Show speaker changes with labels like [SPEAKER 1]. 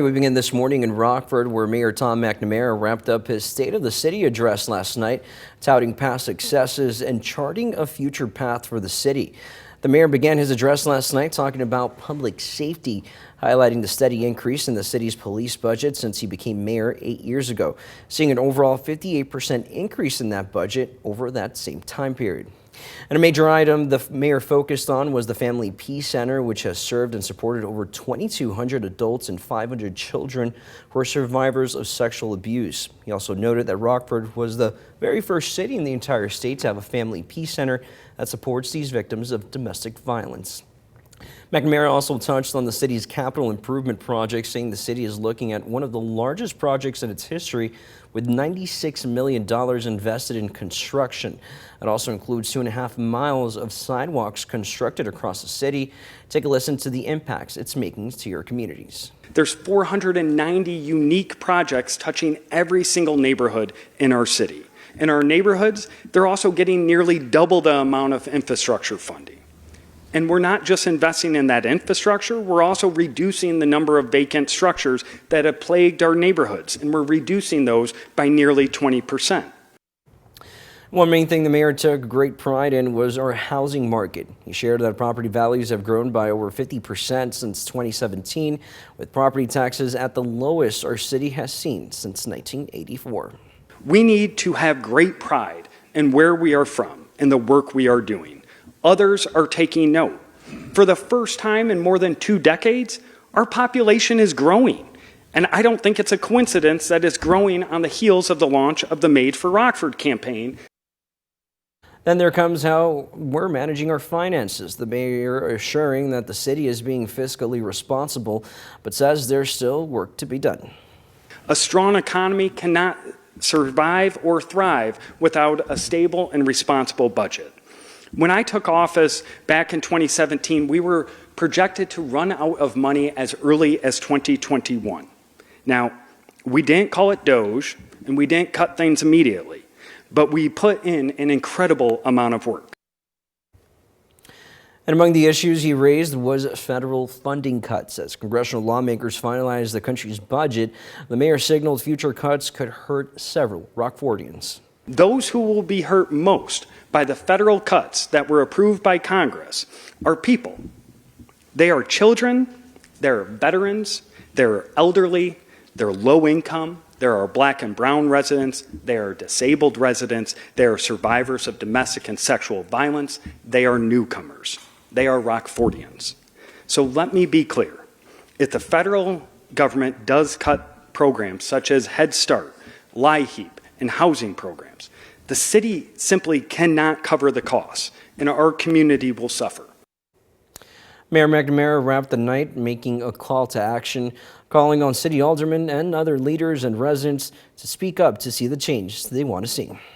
[SPEAKER 1] We begin this morning in Rockford, where Mayor Tom McNamara wrapped up his State of the City address last night, touting past successes and charting a future path for the city. The mayor began his address last night talking about public safety, highlighting the steady increase in the city's police budget since he became mayor 8 years ago, seeing an overall 58% increase in that budget over that same time period. And a major item the mayor focused on was the Family Peace Center, which has served and supported over 2,200 adults and 500 children who are survivors of sexual abuse. He also noted that Rockford was the very first city in the entire state to have a Family Peace Center that supports these victims of domestic violence. McNamara also touched on the city's capital improvement project, saying the city is looking at one of the largest projects in its history with $96 million invested in construction. It also includes 2.5 miles of sidewalks constructed across the city. Take a listen to the impacts it's making to your communities.
[SPEAKER 2] There's 490 unique projects touching every single neighborhood in our city. In our neighborhoods, they're also getting nearly double the amount of infrastructure funding. And we're not just investing in that infrastructure, we're also reducing the number of vacant structures that have plagued our neighborhoods, and we're reducing those by nearly 20%.
[SPEAKER 1] One main thing the mayor took great pride in was our housing market. He shared that property values have grown by over 50% since 2017, with property taxes at the lowest our city has seen since 1984.
[SPEAKER 2] We need to have great pride in where we are from and the work we are doing. Others are taking note. For the first time in more than 2 decades, our population is growing. And I don't think it's a coincidence that it's growing on the heels of the launch of the Made for Rockford campaign.
[SPEAKER 1] Then there comes how we're managing our finances. The mayor assuring that the city is being fiscally responsible, but says there's still work to be done.
[SPEAKER 2] A strong economy cannot survive or thrive without a stable and responsible budget. When I took office back in 2017, we were projected to run out of money as early as 2021. Now, we didn't call it Doge, and we didn't cut things immediately, but we put in an incredible amount of work.
[SPEAKER 1] And among the issues he raised was federal funding cuts. As congressional lawmakers finalized the country's budget, the mayor signaled future cuts could hurt several Rockfordians.
[SPEAKER 2] Those who will be hurt most by the federal cuts that were approved by Congress are people. They are children, they're veterans, they're elderly, they're low income, there are black and brown residents, there are disabled residents, there are survivors of domestic and sexual violence, they are newcomers, they are Rockfordians. So let me be clear, if the federal government does cut programs such as Head Start, LIHEAP, and housing programs, the city simply cannot cover the costs, and our community will suffer.
[SPEAKER 1] Mayor McNamara wrapped the night making a call to action, calling on city aldermen and other leaders and residents to speak up to see the change they want to see.